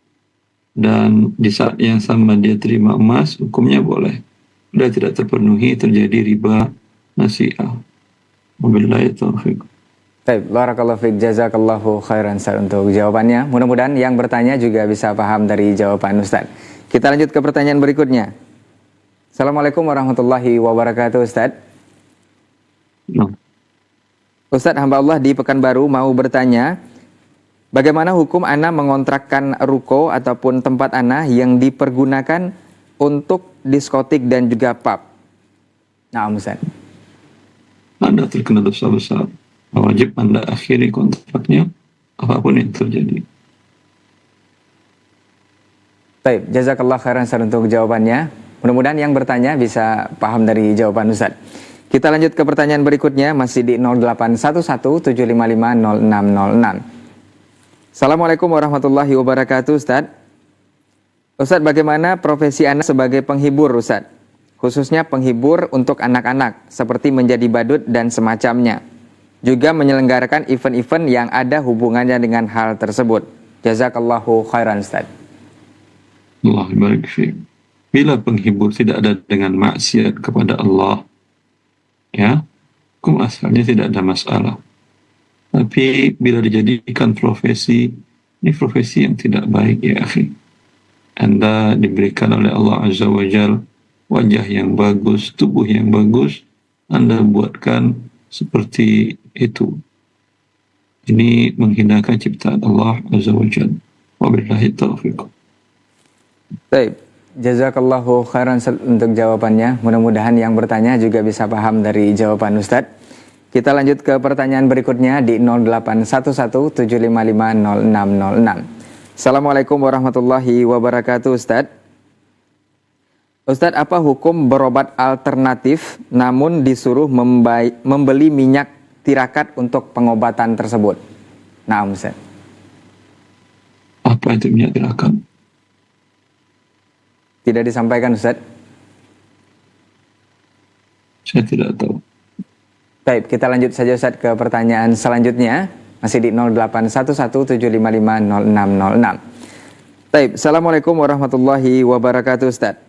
dan di saat yang sama dia terima emas, hukumnya boleh. Bila tidak terpenuhi, terjadi riba nasi'ah. Wabillahi taufiq. Baik, barakallahu fiik, jazakallahu khairan Ustaz untuk jawabannya. Mudah-mudahan yang bertanya juga bisa paham dari jawaban Ustaz. Kita lanjut ke pertanyaan berikutnya. Assalamualaikum warahmatullahi wabarakatuh, Ustaz. Ustaz, hamba Allah di Pekanbaru mau bertanya, bagaimana hukum ana mengontrakkan ruko ataupun tempat ana yang dipergunakan untuk diskotik dan juga pub? Nah, Ustaz. Anda terkena dosa besar. Wajib Anda akhiri kontraknya apapun yang terjadi. Baik, jazakallah khairan Ustaz untuk jawabannya. Mudah-mudahan yang bertanya bisa paham dari jawaban Ustaz. Kita lanjut ke pertanyaan berikutnya, masih di 081175500606. Assalamualaikum warahmatullahi wabarakatuh, Ustaz. Ustaz, bagaimana profesi Anda sebagai penghibur, Ustaz? Khususnya penghibur untuk anak-anak, seperti menjadi badut dan semacamnya. Juga menyelenggarakan event-event yang ada hubungannya dengan hal tersebut. Jazakallahu khairan, Ustaz. Allah barik fiik. Bila penghibur tidak ada dengan maksiat kepada Allah, ya, hukum asalnya tidak ada masalah. Tapi bila dijadikan profesi, ini profesi yang tidak baik, ya akhi. Anda diberikan oleh Allah Azza wa Jal wajah yang bagus, tubuh yang bagus, Anda buatkan seperti itu. Ini menghinakan ciptaan Allah Azza wa Jal. Wabillahi taufiq. Baik, jazakallahu khairan untuk jawabannya. Mudah-mudahan yang bertanya juga bisa paham dari jawaban Ustadz. Kita lanjut ke pertanyaan berikutnya di 081175500606. Assalamualaikum warahmatullahi wabarakatuh, Ustadz. Ustadz, apa hukum berobat alternatif namun disuruh membeli minyak tirakat untuk pengobatan tersebut? Nah, Ustadz. Apa itu minyak tirakat? Tidak disampaikan, Ustadz? Saya tidak tahu. Baik, kita lanjut saja, Ustadz, ke pertanyaan selanjutnya. Masih di 081175500606. Baik, Assalamualaikum warahmatullahi wabarakatuh, Ustadz.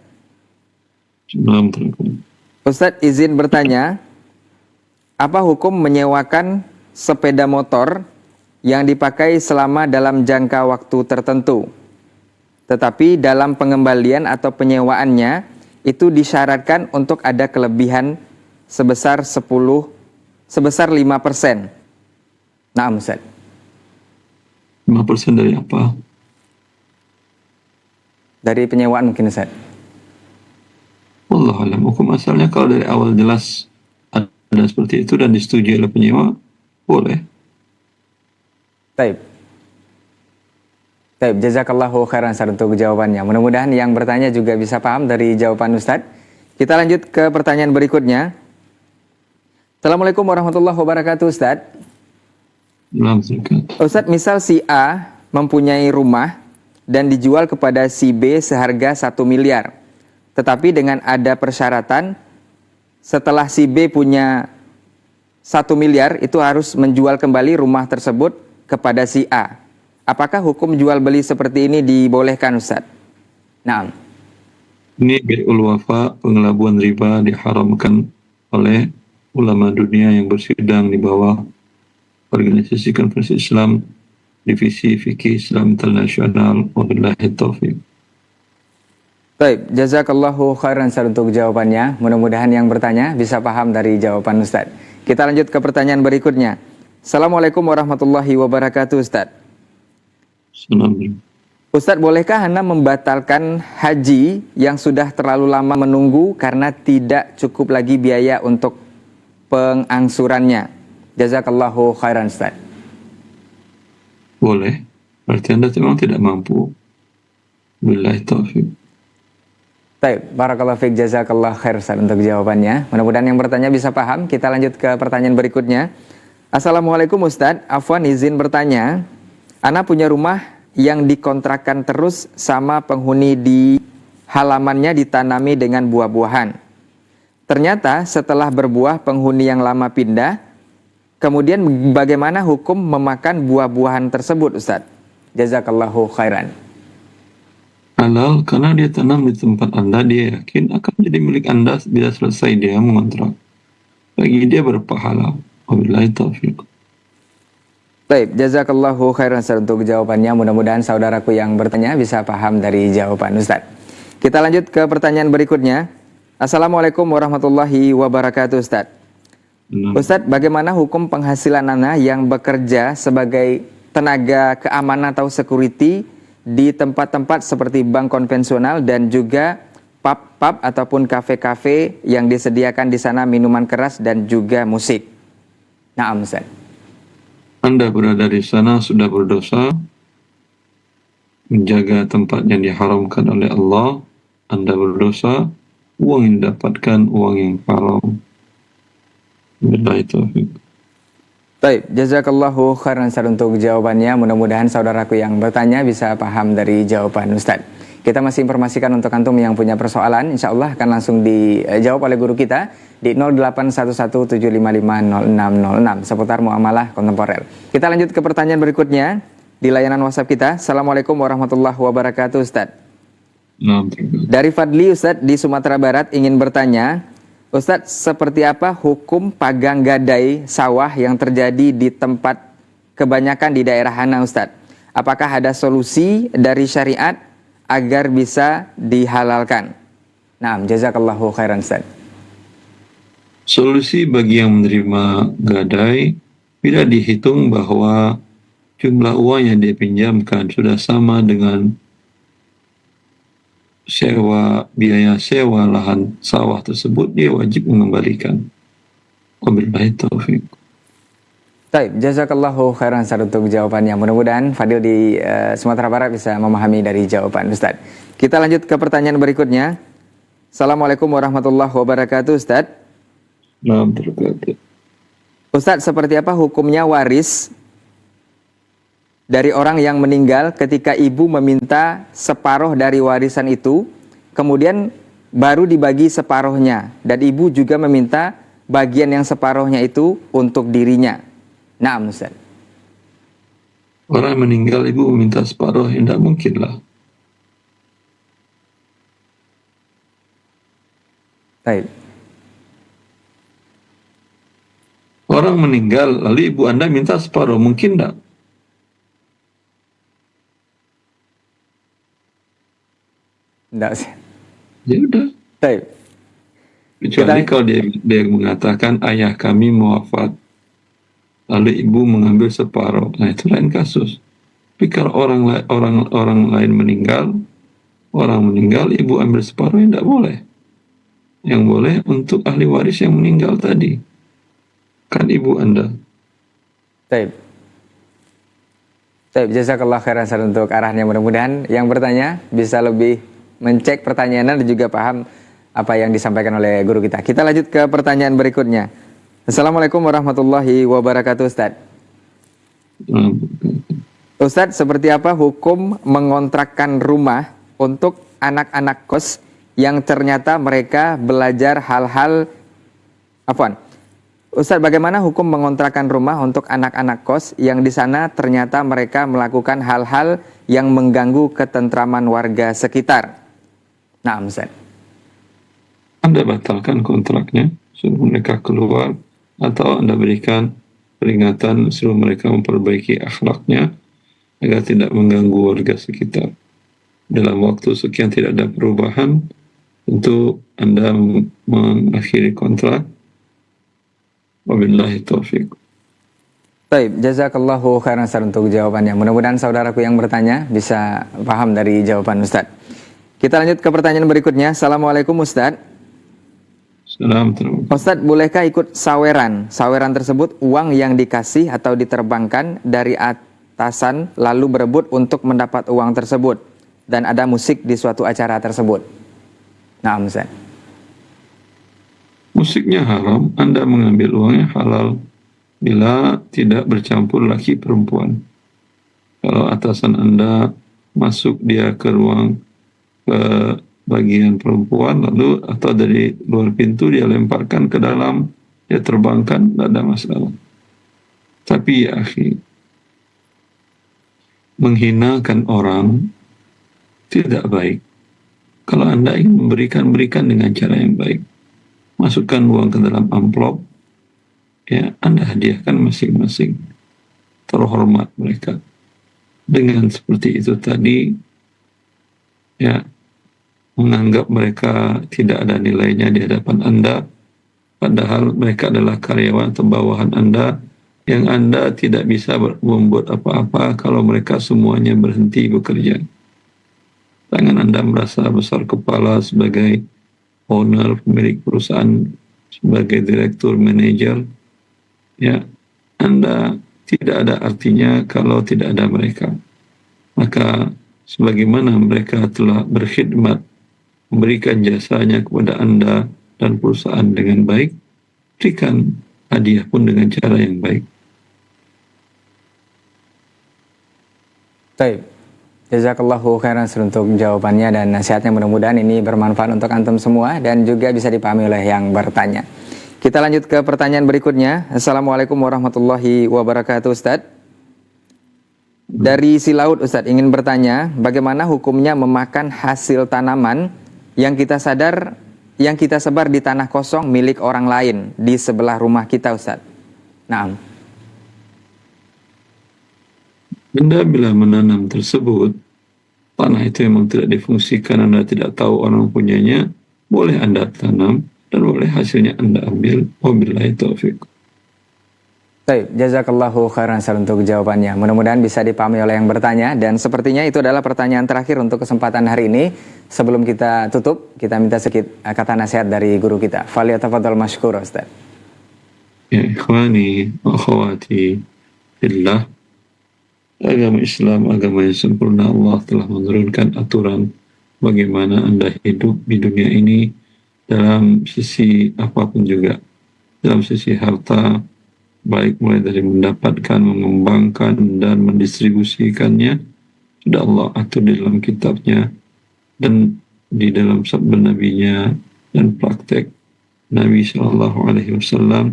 Assalamualaikum. Ustadz, izin bertanya, apa hukum menyewakan sepeda motor yang dipakai selama dalam jangka waktu tertentu, tetapi dalam pengembalian atau penyewaannya itu disyaratkan untuk ada kelebihan sebesar 5%. Nah, Ustaz. 5% dari apa? Dari penyewaan mungkin Ustaz. Wallahu alam. Hukum asalnya kalau dari awal jelas ada seperti itu dan disetujui oleh penyewa, boleh. Taib. Taib, jazakallahu khairan Ustaz untuk jawabannya. Mudah-mudahan yang bertanya juga bisa paham dari jawaban Ustaz. Kita lanjut ke pertanyaan berikutnya. Assalamualaikum warahmatullahi wabarakatuh Ustaz. Ustaz, misal si A mempunyai rumah dan dijual kepada si B seharga 1 miliar. Tetapi dengan ada persyaratan setelah si B punya 1 miliar itu harus menjual kembali rumah tersebut kepada si A. Apakah hukum jual beli seperti ini dibolehkan Ustaz? Naam. Ini bi'ul wafa, pengelabuan riba diharamkan oleh ulama dunia yang bersidang di bawah Organisasi Konferensi Islam Divisi Fikih Islam Internasional. Wabillahi taufiq. Baik, jazakallahu khairan Ustaz untuk jawabannya. Mudah-mudahan yang bertanya bisa paham dari jawaban Ustaz. Kita lanjut ke pertanyaan berikutnya. Assalamualaikum warahmatullahi wabarakatuh Ustaz. Assalamualaikum. Ustaz, bolehkah Anda membatalkan haji yang sudah terlalu lama menunggu karena tidak cukup lagi biaya untuk pengangsurannya? Jazakallahu khairan Ustaz. Boleh. Berarti Anda memang tidak mampu. Billahi taufiq. Baik, barakallahu fiik, jazakallahu khair Ustaz untuk jawabannya. Mudah-mudahan yang bertanya bisa paham. Kita lanjut ke pertanyaan berikutnya. Assalamualaikum Ustaz, afwan izin bertanya. Ana punya rumah yang dikontrakkan terus sama penghuni di halamannya ditanami dengan buah-buahan. Ternyata setelah berbuah penghuni yang lama pindah, kemudian bagaimana hukum memakan buah-buahan tersebut Ustaz? Jazakallahu khairan. Halal karena dia tanam di tempat Anda, dia yakin akan jadi milik Anda bila selesai dia mengontrak. Bagi dia berpahala. Wabillahi taufiq. Baik, jazakallahu khairan Ustaz untuk jawabannya. Mudah-mudahan saudaraku yang bertanya bisa paham dari jawaban Ustaz. Kita lanjut ke pertanyaan berikutnya. Assalamualaikum warahmatullahi wabarakatuh Ustaz. Ustaz, bagaimana hukum penghasilan Ana yang bekerja sebagai tenaga keamanan atau security di tempat-tempat seperti bank konvensional dan juga pub-pub ataupun kafe-kafe yang disediakan di sana minuman keras dan juga musik? Naam Ustaz. Anda berada di sana sudah berdosa, menjaga tempat yang diharamkan oleh Allah. Anda berdosa, uang yang didapatkan uang yang haram. Billahi taufiq. Baik, jazakallahu khairan Ustaz untuk jawabannya. Mudah-mudahan saudaraku yang bertanya bisa paham dari jawaban Ustaz. Kita masih informasikan untuk antum yang punya persoalan, insya Allah akan langsung dijawab oleh guru kita di 0811755606 seputar muamalah kontemporer. Kita lanjut ke pertanyaan berikutnya di layanan WhatsApp kita. Assalamualaikum warahmatullahi wabarakatuh Ustaz. Dari Fadli Ustaz di Sumatera Barat ingin bertanya, Ustaz, seperti apa hukum pagang gadai sawah yang terjadi di tempat kebanyakan di daerah Hana Ustaz? Apakah ada solusi dari syariat agar bisa dihalalkan? Naam, jazakallahu khairan Ustaz. Solusi bagi yang menerima gadai, bila dihitung bahwa jumlah uang yang dia pinjamkan sudah sama dengan biaya sewa lahan sawah tersebut, dia wajib mengembalikan. Wabillahi taufiq. Baik, jazakallahu khairan Ustaz untuk jawabannya. Mudah-mudahan Fadil di Sumatera Barat bisa memahami dari jawaban Ustaz. Kita lanjut ke pertanyaan berikutnya. Assalamualaikum warahmatullahi wabarakatuh Ustaz. Ustaz, seperti apa hukumnya waris dari orang yang meninggal ketika ibu meminta separuh dari warisan itu, kemudian baru dibagi separuhnya, dan ibu juga meminta bagian yang separuhnya itu untuk dirinya? Naam Ustaz. Orang meninggal ibu meminta separuh, tidak mungkin lah. Baik. Orang meninggal lalu ibu Anda minta separuh, mungkin tidak? Tidak Ustaz. Ya udah. Baik. Kecuali kalau dia mengatakan ayah kami wafat, lalu ibu mengambil separuh, nah itu lain kasus. Tapi kalau orang lain meninggal, orang meninggal, ibu ambil separuh, tidak boleh. Yang boleh untuk ahli waris yang meninggal tadi. Kan ibu Anda. Baik. Baik, jazakallah khairan Ustaz untuk arahnya. Mudah-mudahan yang bertanya bisa lebih mencek pertanyaannya dan juga paham apa yang disampaikan oleh guru kita. Kita lanjut ke pertanyaan berikutnya. Assalamualaikum warahmatullahi wabarakatuh, Ustaz. Ustaz, seperti apa hukum mengontrakkan rumah untuk anak-anak kos yang ternyata mereka belajar hal-hal Ustaz, bagaimana hukum mengontrakkan rumah untuk anak-anak kos yang di sana ternyata mereka melakukan hal-hal yang mengganggu ketentraman warga sekitar? Nah, Ustaz. Anda batalkan kontraknya, suruh mereka keluar, atau Anda berikan peringatan, suruh mereka memperbaiki akhlaknya agar tidak mengganggu warga sekitar. Dalam waktu sekian tidak ada perubahan, tentu Anda mengakhiri kontrak. Wabillahi taufiq. Baik, jazakallahu khairan Ustaz untuk jawabannya. Mudah-mudahan saudaraku yang bertanya bisa paham dari jawaban Ustaz. Kita lanjut ke pertanyaan berikutnya. Assalamualaikum Ustaz. Assalamualaikum. Ustaz, bolehkah ikut saweran? Saweran tersebut uang yang dikasih atau diterbangkan dari atasan lalu berebut untuk mendapat uang tersebut. Dan ada musik di suatu acara tersebut. Nah, Ustaz. Musiknya haram, Anda mengambil uangnya halal bila tidak bercampur laki perempuan. Kalau atasan Anda masuk dia ke ruang ke bagian perempuan lalu atau dari luar pintu dia lemparkan ke dalam, dia terbangkan, tidak ada masalah. Tapi ya akhi, menghinakan orang tidak baik. Kalau Anda ingin memberikan, berikan dengan cara yang baik. Masukkan uang ke dalam amplop, ya Anda hadiahkan masing-masing, terhormat mereka. Dengan seperti itu tadi, ya menganggap mereka tidak ada nilainya di hadapan Anda, padahal mereka adalah karyawan atau bawahan Anda, yang Anda tidak bisa membuat apa-apa kalau mereka semuanya berhenti bekerja. Jangan Anda merasa besar kepala sebagai owner, pemilik perusahaan, sebagai direktur, manajer, ya Anda tidak ada artinya kalau tidak ada mereka. Maka sebagaimana mereka telah berkhidmat, memberikan jasanya kepada Anda dan perusahaan dengan baik, berikan hadiah pun dengan cara yang baik. Baik. Jazakallahu khairan untuk jawabannya dan nasihatnya, mudah-mudahan ini bermanfaat untuk antum semua dan juga bisa dipahami oleh yang bertanya. Kita lanjut ke pertanyaan berikutnya. Assalamualaikum warahmatullahi wabarakatuh, Ustaz. Dari Silaut, Ustaz ingin bertanya, bagaimana hukumnya memakan hasil tanaman yang kita sebar di tanah kosong milik orang lain di sebelah rumah kita, Ustaz? Naam. Anda bila menanam tersebut, tanah itu memang tidak difungsikan, Anda tidak tahu orang punyanya, boleh Anda tanam dan boleh hasilnya Anda ambil. Wabillahi taufiq. Baik, jazakallahu khairan untuk jawabannya. Mudah-mudahan bisa dipahami oleh yang bertanya dan sepertinya itu adalah pertanyaan terakhir untuk kesempatan hari ini. Sebelum kita tutup, kita minta sedikit kata nasihat dari guru kita. Falyatafadhal mashkur, Ustaz. Ya ikhwani wa akhwati fillah, agama Islam, agama yang sempurna. Allah telah menurunkan aturan bagaimana Anda hidup di dunia ini dalam sisi apapun juga. Dalam sisi harta, baik mulai dari mendapatkan, mengembangkan, dan mendistribusikannya, sudah Allah atur di dalam kitabnya dan di dalam sabda nabinya dan praktek Nabi SAW.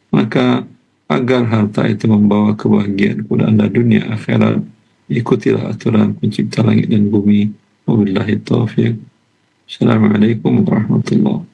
Maka agar harta itu membawa kebahagiaan kepada Anda dunia akhirat, ikutilah aturan pencipta langit dan bumi. Wabillahi taufiq. Assalamualaikum warahmatullahi wabarakatuh.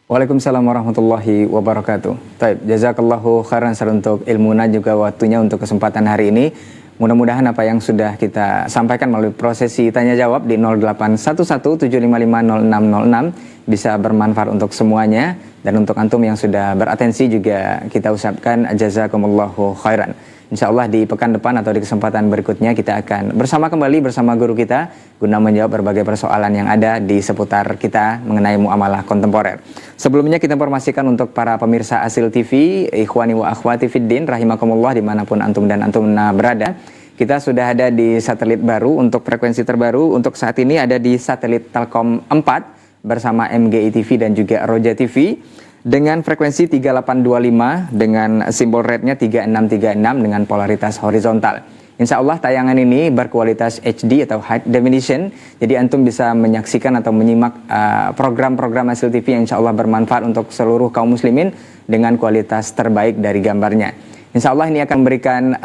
Waalaikumsalam warahmatullahi wabarakatuh. Baik, jazakallahu khairan untuk ilmunya juga waktunya untuk kesempatan hari ini. Mudah-mudahan apa yang sudah kita sampaikan melalui prosesi tanya jawab di 0811755606 bisa bermanfaat untuk semuanya, dan untuk antum yang sudah beratensi juga kita ucapkan jazakumullahu khairan. Insya Allah di pekan depan atau di kesempatan berikutnya kita akan bersama kembali bersama guru kita guna menjawab berbagai persoalan yang ada di seputar kita mengenai muamalah kontemporer. Sebelumnya kita informasikan untuk para pemirsa Asil TV, ikhwani wa akhwati fiddin, rahimakumullah dimanapun antum dan antum berada. Kita sudah ada di satelit baru untuk frekuensi terbaru. Untuk saat ini ada di satelit Telkom 4 bersama MGI TV dan juga Roja TV. Dengan frekuensi 3825 dengan simbol rate-nya 3636 dengan polaritas horizontal. Insya Allah tayangan ini berkualitas HD atau High Definition. Jadi antum bisa menyaksikan atau menyimak program-program Asil TV yang insya Allah bermanfaat untuk seluruh kaum muslimin dengan kualitas terbaik dari gambarnya. Insya Allah ini akan memberikan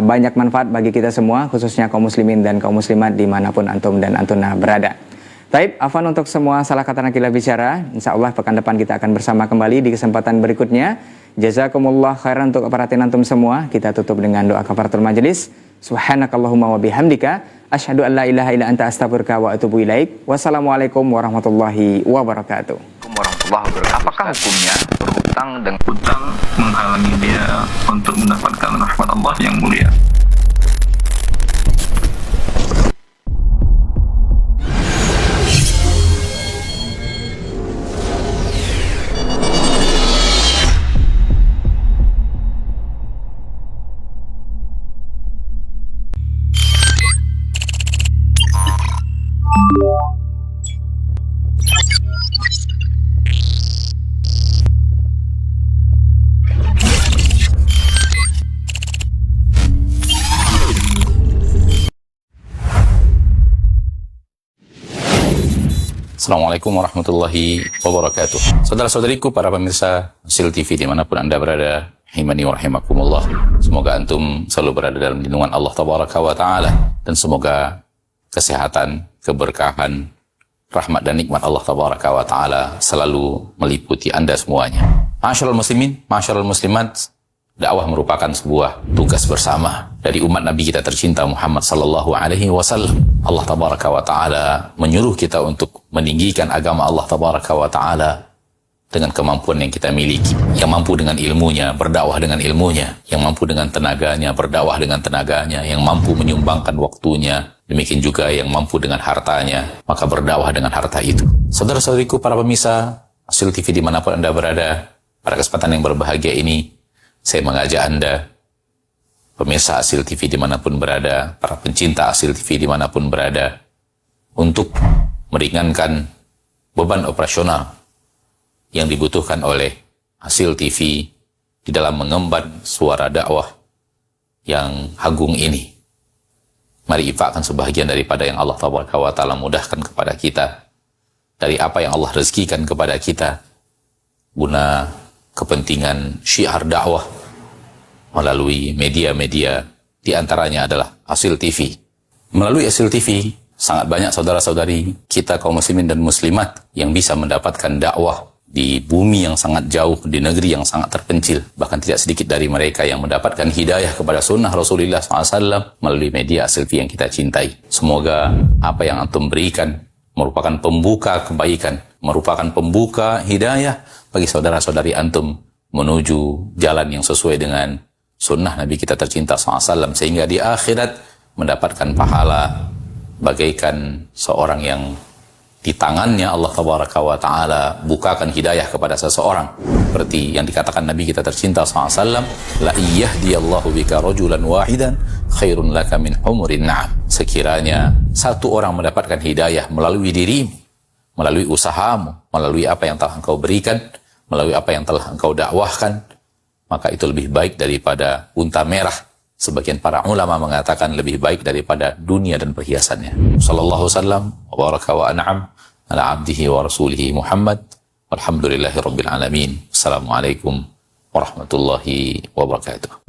banyak manfaat bagi kita semua, khususnya kaum muslimin dan kaum muslimat dimanapun antum dan antuna berada. Taib, afan untuk semua salah kata nakilah bicara. Insya Allah pekan depan kita akan bersama kembali di kesempatan berikutnya. Jazakumullah khairan untuk perhatian antum semua. Kita tutup dengan doa kafaratul majelis. Subhanakallahumma wa bihamdika asyhadu an la ilaha illa anta astaghfiruka wa atubu ilaik. Wassalamualaikum warahmatullahi wabarakatuh. Apakah hukumnya berhutang dan hutang menghalangi dia untuk mendapatkan rahmat Allah yang mulia? Assalamualaikum warahmatullahi wabarakatuh. Saudara-saudariku, para pemirsa Asil TV dimanapun Anda berada, rahimani wa rahimakumullah. Semoga antum selalu berada dalam lindungan Allah Tabaraka wa Ta'ala. Dan semoga kesehatan, keberkahan, rahmat dan nikmat Allah Tabaraka wa Ta'ala selalu meliputi Anda semuanya. Ma'asyiral muslimin, ma'asyiral muslimat, dakwah merupakan sebuah tugas bersama dari umat Nabi kita tercinta Muhammad sallallahu alaihi wasallam. Allah tabaraka wa taala menyuruh kita untuk meninggikan agama Allah tabaraka wa taala dengan kemampuan yang kita miliki. Yang mampu dengan ilmunya, berdakwah dengan ilmunya. Yang mampu dengan tenaganya, berdakwah dengan tenaganya. Yang mampu menyumbangkan waktunya. Demikian juga yang mampu dengan hartanya, maka berdakwah dengan harta itu. Saudara-saudariku, para pemirsa Asil TV dimanapun Anda berada, pada kesempatan yang berbahagia ini saya mengajak Anda, pemirsa Asil TV dimanapun berada, para pencinta Asil TV dimanapun berada, untuk meringankan beban operasional yang dibutuhkan oleh Asil TV di dalam mengemban suara dakwah yang agung ini. Mari infakkan sebahagian daripada yang Allah Ta'ala mudahkan kepada kita, dari apa yang Allah rezekikan kepada kita, guna kepentingan syiar dakwah melalui media-media, diantaranya adalah Asil TV. Melalui Asil TV, sangat banyak saudara-saudari kita kaum muslimin dan muslimat yang bisa mendapatkan dakwah di bumi yang sangat jauh, di negeri yang sangat terpencil. Bahkan tidak sedikit dari mereka yang mendapatkan hidayah kepada sunnah Rasulullah SAW melalui media Asil TV yang kita cintai. Semoga apa yang antum berikan merupakan pembuka kebaikan, merupakan pembuka hidayah bagi saudara-saudari antum menuju jalan yang sesuai dengan sunnah Nabi kita tercinta SAW, sehingga di akhirat mendapatkan pahala bagaikan seorang yang di tangannya Allah Tabaraka wa Ta'ala bukakan hidayah kepada seseorang, seperti yang dikatakan Nabi kita tercinta SAW, la iyahdiyallahu bika rajulan wahidan khairun laka min humurin na'am. Sekiranya satu orang mendapatkan hidayah melalui dirimu, melalui usahamu, melalui apa yang telah engkau berikan, melalui apa yang telah engkau dakwahkan, maka itu lebih baik daripada unta merah. Sebagian para ulama mengatakan lebih baik daripada dunia dan perhiasannya. Sallallahu wasallam wa baraka wa an'am ala abdihi wa rasulihi Muhammad. Walhamdulillahi rabbil alamin. Assalamualaikum warahmatullahi wabarakatuh.